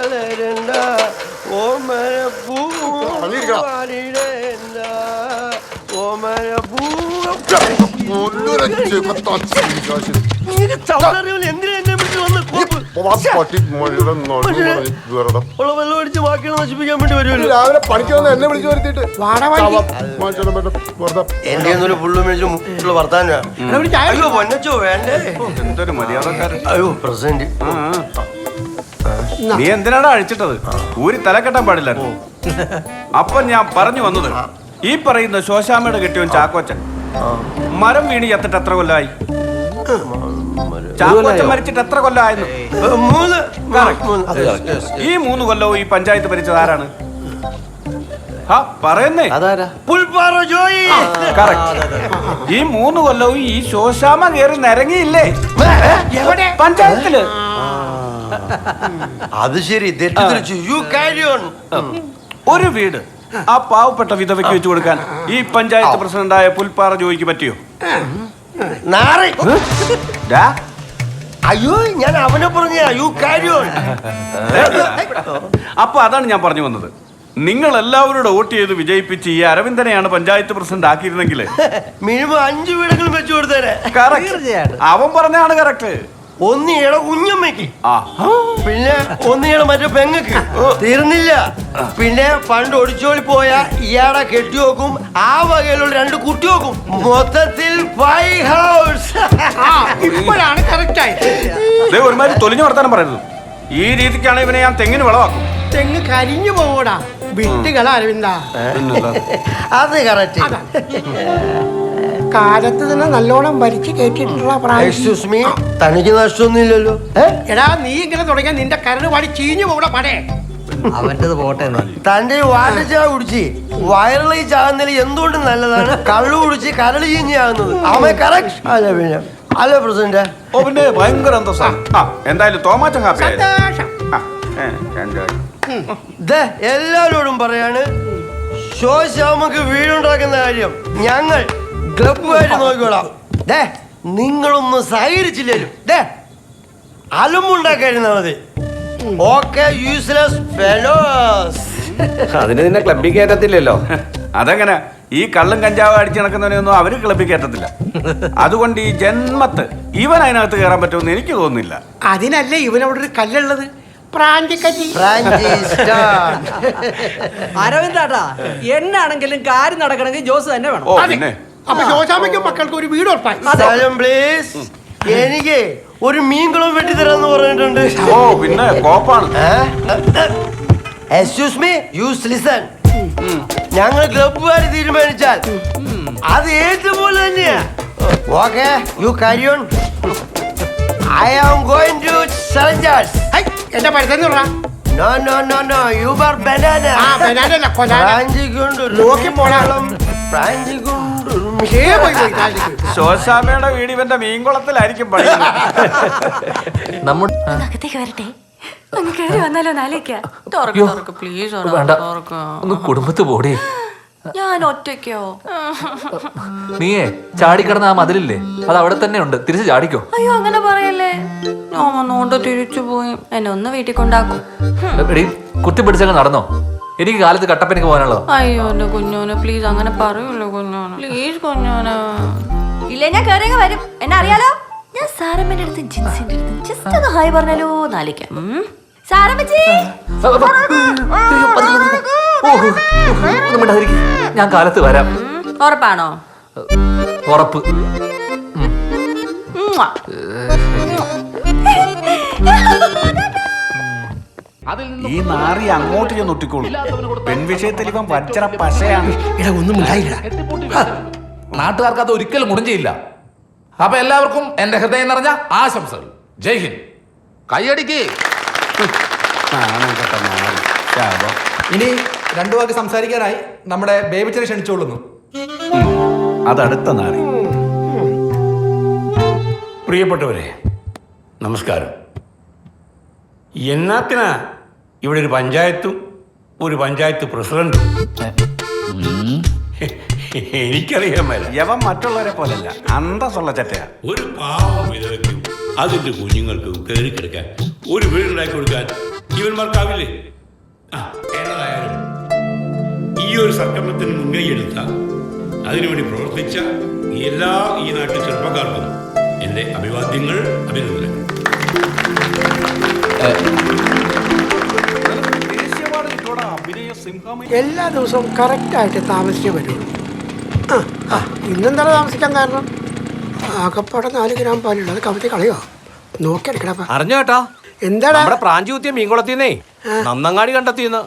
വളരണ്ട ഓമരപ്പൂ വാടിടേണ്ട ഓമരപ്പൂ. എന്തിനാ എന്നെ വിളിച്ചു വന്ന് വെള്ളമടിച്ച് ബാക്കിയുള്ള നശിപ്പിക്കാൻ വേണ്ടി വരുമല്ലോ. രാവിലെ പണിക്ക് വന്ന് എന്നെ വിളിച്ചു വരുത്തിട്ട് എന്റെ ഒന്നൊരു ഫുള്ള് മേടിച്ച് മുട്ടുള്ള വർത്താനാ. അയ്യോ പൊന്നച്ചോ വേണ്ടേ. എന്തൊരു മര്യാദക്കാരൻ. അയ്യോ പ്രസന്റ്. നീ എന്തിനാടാ അഴിച്ചിട്ടത്? ഊരി തലക്കെട്ടാൻ പാടില്ലായിരുന്നു. അപ്പൊ ഞാൻ പറഞ്ഞു വന്നത്, ഈ പറയുന്ന ശോശാമ്മയുടെ കെട്ടിയവൻ ചാക്കോച്ചൻ മരം വീണ് ചത്തിട്ട് എത്ര കൊല്ലമായി? ചാക്കോച്ചൻ മരിച്ചിട്ട് എത്ര കൊല്ലമായിരുന്നു? 3. ഈ 3 കൊല്ലവും ഈ പഞ്ചായത്ത് ഭരിച്ചത് ആരാണ്? പറയുന്നേ പുൽപ്പാറ ജോയി. ഈ 3 കൊല്ലവും ഈ ശോശാമ്മ കയറി നിരങ്ങിയില്ലേ പഞ്ചായത്തില്? അത് ശരി. ഒരു വീട് ആ പാവപ്പെട്ട വിധവയ്ക്ക് വെച്ചു കൊടുക്കാൻ ഈ പഞ്ചായത്ത് പ്രസിഡന്റായ പുൽപ്പാറ ജോയിക്ക് പറ്റിയോ? അയ്യോ ഞാൻ അവനെ പറഞ്ഞ അപ്പൊ അതാണ് ഞാൻ പറഞ്ഞു വന്നത്. നിങ്ങൾ എല്ലാവരോടും വോട്ട് ചെയ്ത് വിജയിപ്പിച്ച് ഈ അരവിന്ദനെയാണ് പഞ്ചായത്ത് പ്രസിഡന്റ് ആക്കിയിരുന്നെങ്കിൽ മിനിമം 5 വീടുകൾ വെച്ചു കൊടുത്തേനെ. അവൻ പറഞ്ഞാണ് കറക്റ്റ്. ഒന്നിയുടെ കുഞ്ഞമ്മയ്ക്ക്, പിന്നെ ഒന്നിയുടെ മറ്റേ പെങ്ങക്ക്. തീർന്നില്ല. പിന്നെ പണ്ട് ഒടിച്ചോളി പോയ ഇയാളെ കെട്ടി നോക്കും, ആ വകയിലുള്ള 2 കുട്ടി നോക്കും. മൊത്തത്തിൽ 5 ഹൗസ്. ഇപ്പോഴാണ് കറക്റ്റ് ആയത്. ഒരുമാതിരി തൊലിഞ്ഞു വർത്താനം പറയുന്നത്. ഈ രീതിക്കാണ് ഇവനെ ഞാൻ തെങ്ങിന് വിളവാക്കും. തെങ്ങ് കരിഞ്ഞു പോകൂടാ. വിട്ടുകള അരവിന്ദ. അത് കറക്റ്റ്. കാലത്ത് തന്നെ നല്ലോണം ഭരിച്ച് കേട്ടിട്ടുള്ള തനിക്ക് നഷ്ടമൊന്നുമില്ലല്ലോ. എടാ നീ ഇങ്ങനെ തുടങ്ങിയ നിന്റെ കരട് പാടി ചീഞ്ഞു പോകൂടെ പടേ. അവന്റെ പോട്ടെ. തന്റെ വാട്ടർ ചായ കുടിച്ച് വയറിളകി ചാകുന്നതിൽ എന്തുകൊണ്ട് നല്ലതാണ് കള്ളു കുടിച്ച് കരള് ചീഞ്ഞാകുന്നത്. അവൻ കറക്റ്റ് അല്ല. പിന്നെ അല്ല പ്രസിഡന്റ്. ഓ പിന്നെ ഭയങ്കര എന്തായാലും തോമാച്ചൻ ഹാപ്പി. എല്ലാവരോടും പറയാണ്, ശോശാമ്മക്ക് വീടുണ്ടാക്കുന്ന കാര്യം ഞങ്ങൾ ക്ലബുമായിട്ട് നോക്കിക്കോളാം. നിങ്ങളൊന്നും സഹകരിച്ചില്ലേലും അലമ്പുണ്ടാക്കായിരുന്നാ മതി. Okay useless fellows. അതിന് നിന്നെ ക്ലബ്ബിൽ കയറ്റത്തില്ലല്ലോ. അതെങ്ങനെ? ഈ കള്ളും കഞ്ചാവ് അടിച്ചു നടക്കുന്നവനെയൊന്നും അവര് ക്ലബ്ബിൽ കയറ്റത്തില്ല. അതുകൊണ്ട് ഈ ജന്മത്ത് ഇവൻ അതിനകത്ത് കയറാൻ പറ്റുമെന്ന് എനിക്ക് തോന്നുന്നില്ല. അതിനല്ലേ ഇവനവിടെ ഒരു കല്ലുള്ളത്. അരവിന്ദാട്ടാ, എന്നാണെങ്കിലും കാര്യം നടക്കണമെങ്കിൽ ജോസ് തന്നെ വേണം. അപ്പൊ ശോശാമ്മയ്ക്കും മക്കൾക്ക് ഒരു വീട് ഉറപ്പായി. എനിക്ക് ഒരു മീൻകുളം വെട്ടിത്തരാന്ന് പറഞ്ഞിട്ടുണ്ട്. ഓ പിന്നെ കോപ്പാണ്. Excuse me, use listen. ഞങ്ങൾ ക്ലബ്ബുകാർ തീരുമാനിച്ചാൽ അത് ഏറ്റപോലെ തന്നെയാ. Okay you carry on. I am going to challenge. എന്റെ പരിധി No. You are banana. ശോശാമ്മയുടെ വീട് ഇവന്റെ മീൻകുളത്തിലായിരിക്കും പഠിക്കുന്നത്. കുടുംബത്ത് പോടേ. ഞാൻ ഒറ്റയ്ക്കോ? നീയേ ചാടിക്കിടന്ന ആ മതിലില്ലേ, അത് അവിടെ തന്നെ ഉണ്ട്. തിരിച്ച് ചാടിക്കോ. അയ്യോ അങ്ങനെ പറയല്ലേ. ഞാൻ വന്നോണ്ട് തിരിച്ചു പോയി എന്നെ ഒന്ന് വീട്ടിൽ കൊണ്ടാക്കും. കുത്തിപ്പിടിച്ചങ്ങ് നടന്നോ. എനിക്ക് കാലത്ത് കട്ടപ്പനക്ക് പോകാനുള്ളതോ. അയ്യോ എന്റെ കുഞ്ഞോനെ പ്ലീസ് അങ്ങനെ പറയൂല്ലോ കുഞ്ഞോനെ. പ്ലീസ് കുഞ്ഞോനെ. ഇല്ലേ ഞാൻ കയറിയങ്ങ് വരും. എന്നെ അറിയാലോ. ഞാൻ സാരമ്മന്റെ അടുത്ത് ജിൻസിന്റെ അടുത്ത് ജസ്റ്റ് ഒന്ന് ഹായ് പറഞ്ഞാലോ നാലിക്കാം. സാരമ്മച്ചി ഞാൻ കാലത്ത് വരാം. ഉറപ്പാണോ? ഉറപ്പ്. ഈ നാറി അങ്ങോട്ട് ചെന്ന് ഒട്ടിക്കോളൂ. പെൺവിഷയത്തിൽ ഇവൻ വജ്ര പശയാണ്. നാട്ടുകാർക്ക് അത് ഒരിക്കലും മുടിഞ്ഞില്ല. അപ്പൊ എല്ലാവർക്കും എന്റെ ഹൃദയം നിറഞ്ഞ ആശംസകൾ. ജയ് ഹിന്ദ്. കൈയടിക്ക്. ഇനി 2 വാക്ക് സംസാരിക്കാനായി നമ്മുടെ ബേബിച്ചനെ ക്ഷണിച്ചോളുന്നു. അതടുത്ത നാറി. പ്രിയപ്പെട്ടവരെ നമസ്കാരം. എന്നാത്തിനാ ഇവിടെ ഒരു പഞ്ചായത്തും ഒരു പഞ്ചായത്ത് പ്രസിഡന്റും? എനിക്കറിയാൻ മേല. യവൻ മറ്റുള്ളവരെ പോലല്ല, അന്തസ്സുള്ള ചട്ടയാ. ഒരു പാവം വിധവയ്ക്കും അതിന്റെ കുഞ്ഞുങ്ങൾക്കും കയറി കിടക്കാൻ ഒരു വീടുണ്ടാക്കി കൊടുക്കാൻ ഇവന്മാർക്കാവില്ലേ? ഏതായാലും ഈ ഒരു സംരംഭത്തിന് മുൻകൈയെടുത്ത, അതിനുവേണ്ടി പ്രവർത്തിച്ച എല്ലാ ഈ നാട്ടിലെ ചെറുപ്പക്കാർക്കും എൻ്റെ അഭിവാദ്യങ്ങൾ, അഭിനന്ദനങ്ങൾ. എല്ലാ ദിവസവും കറക്റ്റായിട്ട് താമസിച്ചേ വരുള്ളൂ. ഇന്നെന്താ താമസിക്കാൻ കാരണം? ആകപ്പാടെ 4 ഗ്രാം പാലുള്ള അത് കവിത കളയോ നോക്കിയെടുക്കണ. അറിഞ്ഞോ കേട്ടോ, എന്താടാ നമ്മുടെ പ്രാഞ്ചി കുത്തിയ മീൻകുളത്തിന്നേ നന്നങ്ങാടി കണ്ടെത്തിയെന്ന്.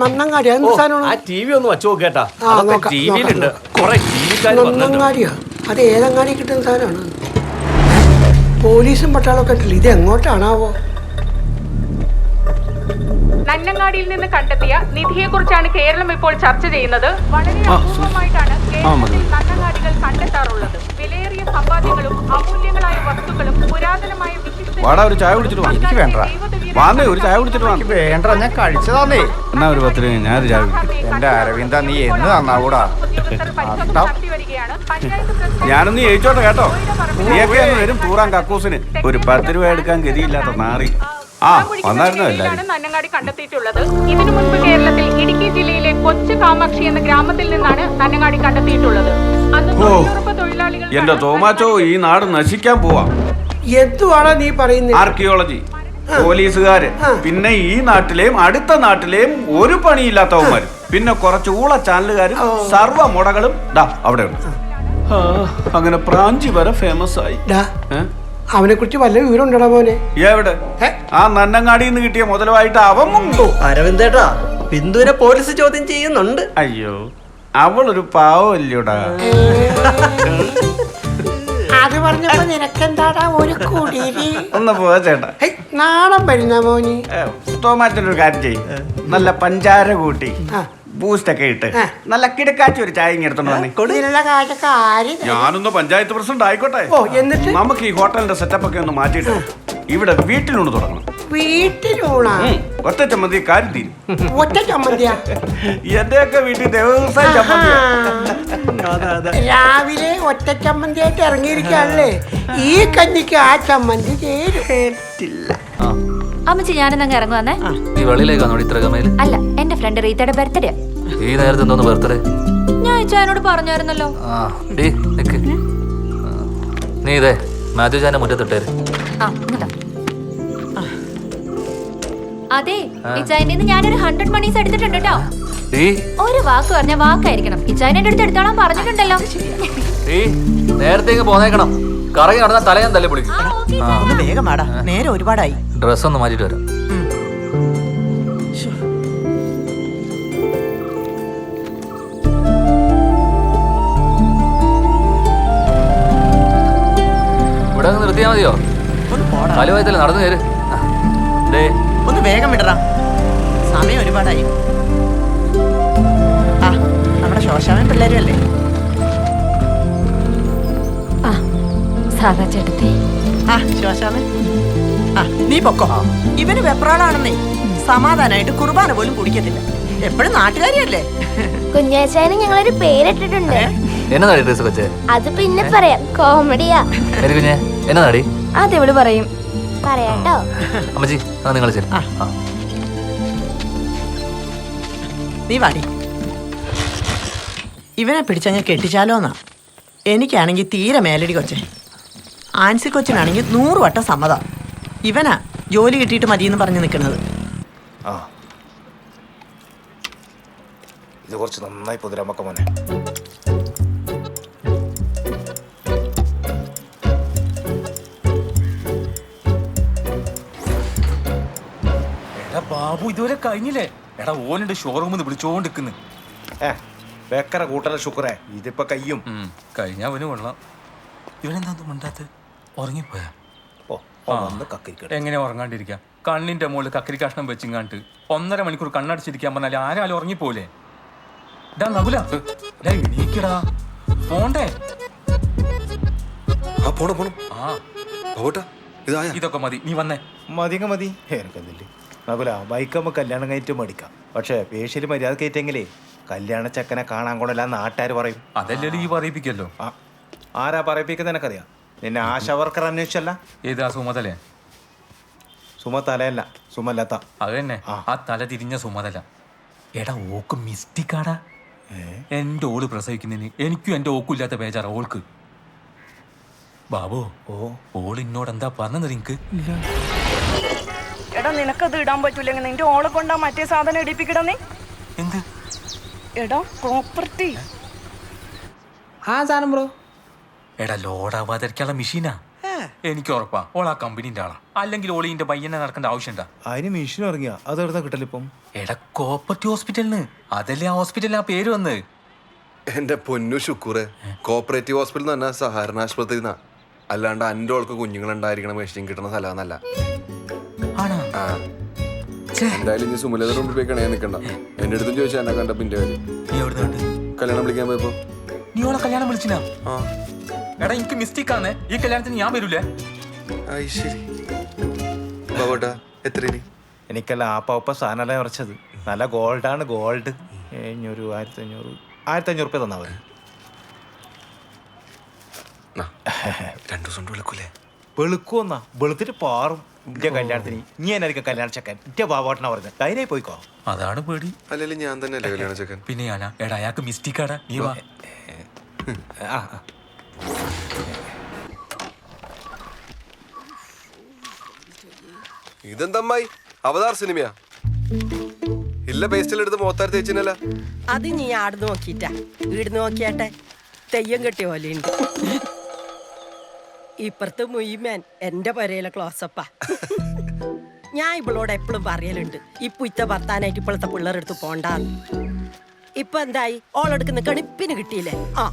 മണ്ണങ്ങാടി എന്ത് സാധനമാണ്? ആ ടി വി ഒന്ന് വച്ചു നോക്കേട്ടാ, നോക്കാം, ടിവിയിലുണ്ട് നോക്കാം. കുറെ ടിവിക്കാർ നന്നങ്ങാടിയോ? അത് ഏതങ്ങാടി കിട്ടുന്ന സാധനമാണ്? പോലീസും പട്ടാളമൊക്കെ ഉണ്ടല്ലോ, ഇത് എങ്ങോട്ടാണാവോ? നന്നങ്ങാടിയിൽ നിന്ന് കണ്ടെത്തിയ നിധിയെക്കുറിച്ചാണ് കേരളം ഇപ്പോൾ ചർച്ച ചെയ്യുന്നത്. വളരെ അപൂർവമായിട്ടാണ് കേരളത്തിൽ നന്നങ്ങാടികൾ കണ്ടെത്താറുള്ളത്. വിലയേറിയ സമ്പാദ്യങ്ങളും അമൂല്യങ്ങളായ വസ്തുക്കളും പുരാതനമായ വാടാ, ഒരു ചായ കുടിച്ചിട്ട് വാ. എനിക്ക് വേണ്ട. വാന്നേ, ഒരു ചായ കുടിച്ചിട്ട് വാ. വേണ്ട, ഞാൻ കഴിച്ചതാന്നേ. എന്നാ ഒരു 10 രൂപ ഞാനൊരു ചായ കുടിക്കും. എന്റെ അരവിന്ദ, നീ എന്ന് തന്നാവൂടാ? ഞാനൊന്ന് ജയിച്ചോട്ടെ കേട്ടോ. നീയൊക്കെ അങ്ങ് വരും തൂറാൻ കക്കൂസിന്. ഒരു 10 രൂപ എടുക്കാൻ ഗതിയില്ലാത്ത നാറി. വന്നായിരുന്നോ എല്ലാവരും? നന്നങ്ങാടി കണ്ടെത്തിയിട്ടുള്ളത്. ഇതിനു മുൻപ് കേരളത്തിൽ ഇടുക്കി ജില്ലയിലെ കൊച്ചു കാമാക്ഷി എന്ന ഗ്രാമത്തിൽ നിന്നാണ് നന്നങ്ങാടി കണ്ടെത്തിയിട്ടുള്ളത്. അന്ന് തൊഴിലുറപ്പ് തൊഴിലാളികൾ എന്റെ തോമാച്ചോ, ഈ നാട് നശിക്കാൻ പോവാ. എന്തുവാണോ നീ പറയുന്നത്? ആർക്കിയോളജി, പോലീസുകാര്, പിന്നെ ഈ നാട്ടിലെയും അടുത്ത നാട്ടിലെയും ഒരു പണിയില്ലാത്തവന്മാരും, പിന്നെ കുറച്ച് ഊള ചാനലുകാരും, സർവ്വ മുടകളും അവിടെ ഉണ്ട്. അങ്ങനെ പ്രാഞ്ചി വരെ ഫേമസ് ആയി. അവനെ കുറിച്ച് വല്ല വിവരം ഉണ്ടടാ മോനെ? എവിടെ? ആ നന്നങ്ങാടിയിൽ നിന്ന് കിട്ടിയ മുതലുമായിട്ട് അവൻ മുങ്ങോ? അരവിന്ദേട്ടാ, ബിന്ദുവിനെ പോലീസ് ചോദ്യം ചെയ്യുന്നുണ്ട്. അയ്യോ, അവളൊരു പാവല്ലോടാ. അത് പറഞ്ഞപ്പോ നിനക്കെന്താടാ ഒരു കുടിരി? ഒന്ന് പോവാ ചേട്ടാ. നാണം വരുന്ന മോനി. തോമാറ്റൊരു കാര്യം ചെയ്യും, നല്ല പഞ്ചാര കൂട്ടി ബൂസ്റ്റ് ഒക്കെ ഇട്ട് നല്ല കിടക്കാച്ചി ഒരു ചായ എടുത്തോണ്ട് വന്നേ. ഞാനൊന്ന് പഞ്ചായത്ത് പ്രസിഡന്റ് ആയിക്കോട്ടെ. എന്നിട്ട് നമുക്ക് ഈ ഹോട്ടലിന്റെ സെറ്റപ്പ് ഒക്കെ ഒന്ന് മാറ്റിയിട്ട് ഇവിടെ വീട്ടിലൂണ് തുടങ്ങണം. വീട്ടിലൂണാ? ഒറ്റ ചമ്മന്തി കാര്യം തീരും. ഒറ്റ ചമ്മന്തിയാ? എന്റെയൊക്കെ വീട്ടിൽ ദിവസം ചമ്മന്തി. രാവിലെ ഒറ്റ ചമ്മന്തിയായിട്ട് ഇറങ്ങിയിരിക്കാണല്ലേ? ഈ കഞ്ഞിക്ക് ആ ചമ്മന്തി ചേരില്ല. അമ്മച്ചി, ഞാനെന്നങ്ങ് ഇറങ്ങുവന്നേ. ഈ വെളിയിലേക്കാണോ ഇത്ര കമയില്? അല്ല, എന്റെ ഫ്രണ്ട് റീത്തയുടെ ബർത്ത്ഡേ. ഈ നേരത്തെ എന്തോന്ന് ബർത്ത്ഡേ? ഞാൻ ചായനോട് പറഞ്ഞായിരുന്നല്ലോ. നീ ഇതേ മാത്യു ചാന്റെ മുറ്റത്തിട്ടേര്. അതെ, ഇച്ചായന്റെ ഞാനൊരു 100 മണീസ് എടുത്തിട്ടുണ്ട് കേട്ടോ. ഈ ഒരു വാക്ക് പറഞ്ഞ വാക്കായിരിക്കണം. ഇച്ചായനെ അടുത്ത് എടുത്തോളാൻ പറഞ്ഞിട്ടുണ്ടല്ലോ. നേരത്തേക്ക് പോന്നേക്കണം. കറങ്ങി നടന്ന തലയാൻ തല്ലി പൊളിക്കും. വേഗം വാടാ, നേരെ ഒരുപാടായി. ഡ്രസ് ഒന്ന് മാറ്റിട്ട് വരാം. ഇവിടെ നിർത്തിയാ മതിയോ? കാലുവായത്തല്ലേ നടന്നു കയറ്. ഒന്ന് വേഗം വിടറാ, സമയം ഒരുപാടായി. ആ, നമ്മുടെ ശോശാമൻ പിള്ളേരും അല്ലേ? സാധാ ചേട്ടത്തി. ആ ശോശാമൻ, നീ പൊക്കോ. ഇവന് വെപ്രാളാണെന്നേ. സമാധാനായിട്ട് കുർബാന പോലും കുടിക്കത്തില്ല. എപ്പോഴും നാട്ടുകാരിയല്ലേ? കുഞ്ഞാച്ചായന് ഞങ്ങളൊരു പേരിട്ടിട്ടുണ്ട്. എന്നതാടി ഡ്രസ് കൊച്ചേ? അത് പിന്നെ പറയാം, കോമഡിയാ. കുഞ്ഞേ എന്നതാടി? അതെവിടെ പറയും, പറയാട്ടോ. അമ്മച്ചി, നിങ്ങൾ ശരി. നീ വാടി. ഇവനെ പിടിച്ചങ്ങ് കെട്ടിച്ചാലോന്നാ. എനിക്കാണെങ്കിൽ തീരെ മേലടി കൊച്ചേ. ആൻസി കൊച്ചിനാണെങ്കിൽ 100 വട്ടം സമ്മതം. ഇവനാ ജോലി കിട്ടിയിട്ട് മതിയെന്ന് പറഞ്ഞു നിൽക്കുന്നത്. ഇത് കുറച്ച് നന്നായി പൊതിരാമക്ക മോനെ. എടാ ബാബു, ഇതുവരെ കഴിഞ്ഞില്ലേ? എടാ ഓനുണ്ട് ഷോറൂമിൽ വിളിച്ചോണ്ടിരിക്കുന്നു. വേക്കറ കൂട്ടല ശുക്രേ, ഇതിപ്പോ കയ്യും കഴിഞ്ഞ അവന് കൊള്ളാം. ഇവനെന്താ മിണ്ടാത്ത? ഉറങ്ങിപ്പോയാ? എങ്ങനെ ഉറങ്ങാണ്ടിരിക്കാം? കണ്ണിന്റെ മുകളിൽ കക്കരി കഷ്ണം വെച്ചിങ്ങാണ്ട് 1.5 മണിക്കൂർ കണ്ണടച്ചിരിക്കാൻ പറഞ്ഞാൽ ആരാലും ഉറങ്ങിപ്പോലെ. ഡാ നകുല, എണീക്കടാ, പോണ്ടേ? ഇതൊക്കെ മതി, നീ വന്നേ. മതിങ്ങ മതി. എനിക്കെന്തില്ലേ നകുല, ബൈക്കമ്മ കല്യാണം കഴിഞ്ഞിട്ട് മേടിക്കാം. പക്ഷെ പേശിയിൽ മര്യാദ കയറ്റെങ്കിലേ കല്യാണ ചെക്കനെ കാണാൻ കൊണ്ടല്ല നാട്ടുകാർ പറയും. അതല്ലേ ഈ പറയിപ്പിക്കല്ലോ. ആരാ പറയിപ്പിക്കുന്ന എനിക്കറിയാം. നിന്നെ ആശാ വർക്കർ അന്വേഷിച്ചല്ല? ഏതാ സുമതലേ? സുമതലയല്ല, സുമലത. അത് തന്നെ ആ തല തിരിഞ്ഞ സുമതല. എടാ ഓക്ക് മിസ്റ്റിക്കാടാ. എന്റെ ഓള് പ്രസവിക്കുന്നതിന് എനിക്കും എന്റെ ഓക്കും ഇല്ലാത്ത ബേജാറ ഓൾക്ക്. ബാബു ഓൾ എന്നോട് എന്താ പറഞ്ഞത് നിനക്ക്? എടാ നിനക്കത് ഇടാൻ പറ്റൂലെങ്കിൽ നിന്റെ ഓളെ കൊണ്ടാ മറ്റേ സാധനം ഇടിപ്പിക്കടന്നേ. എന്ത്? എടാ പ്രോപ്പർട്ടി. ആ സാധനം ബ്രോ. എടാ ലോഡാവാതിരിക്കാനുള്ള മെഷീനാ. എനിക്ക് ഉറപ്പാ ഓൾ ആ കമ്പനീന്റെ ആളാ. അല്ലെങ്കിൽ ഓളിന്റെ പയ്യനെ നടക്കേണ്ട ആവശ്യണ്ടാ? അതിന് മെഷീൻ ഇറങ്ങിയ അത് എവിടുന്ന കിട്ടലിപ്പം? എടാ കോപ്പർട്ടി ഹോസ്പിറ്റലിന്. അതല്ലേ ആ ഹോസ്പിറ്റലിന് ആ പേര് വന്ന്. എന്റെ പൊന്നു ശുക്കൂറെ, കോപ്പറേറ്റീവ് ഹോസ്പിറ്റൽ തന്നെ സഹകരണ ആശുപത്രി അല്ലാണ്ട് എൻ്റെ ഓൾക്ക് കുഞ്ഞുങ്ങളുണ്ടായിരിക്കണം മെഷീൻ കിട്ടുന്ന സ്ഥലമെന്നല്ല. എന്തായാലും ഇനി സുമലതയുടെ മുമ്പിൽ പോയി കണയാൻ നിൽക്കണ്ട. എന്റെ അടുത്തും ചോദിച്ചാൽ എന്നെ കണ്ട പിന്നെ കല്യാണം വിളിക്കാൻ പോയപ്പോ. നീ ഓളെ കല്യാണം വിളിച്ചിനാ? എടാ എനിക്ക് മിസ്റ്റേക്ക് ആണ്. ഈ കല്യാണത്തിന് ഞാൻ വരൂലേ? ശരി ബാബോട്ടാ, എത്ര എനിക്കല്ല ആ പാപ്പ സാധനമല്ല ഉറച്ചത്. നല്ല ഗോൾഡാണ്, ഗോൾഡ്. 1500 രൂപ തന്നാ മതി. 2 ദിവസം വിളിക്കൂലേ? വെളുക്കുവന്നാ വെളുത്തിട്ട് പാറും. എന്റെ കല്യാണത്തിന് നീ എന്നായിരിക്കും കല്യാണ ചക്കൻ? എന്റെ ബാബോട്ടനാ പറഞ്ഞത്. ധൈര്യമായി പോയിക്കോ. അതാണ് പേടി. അല്ലെങ്കിൽ ഞാൻ തന്നെ അല്ലേ കല്യാണ ചക്കൻ? പിന്നെ ഞാനാ. എടാ അയാൾക്ക് മിസ്റ്റേക്കാടാ. നീ വാ. ഇതെന്തമ്മായി അവതാർ സിനിമയാ? ഇല്ല പേസ്റ്റിലെടുത്ത് മോത്താർ തേച്ചിനല്ല. അത് നീ ആട് നോക്കിട്ടാ. വീട് നോക്കിയാട്ടെ തെയ്യം കെട്ടിയ പോലെയുണ്ട്. ഇപ്പുറത്ത് മുയ്മേൻ എന്റെ പരയിലെ ക്ലോസപ്പാ. ഞാൻ ഇവളോട് എപ്പോഴും പറയലുണ്ട് ഇപ്പൊ ഇത്ത ഭർത്താനായിട്ട് ഇപ്പോഴത്തെ പിള്ളേരെടുത്ത് പോണ്ടാന്ന്. ഇപ്പൊ എന്തായി? ഓളെടുക്കുന്ന കണിപ്പിന് കിട്ടിയില്ലേ? ആ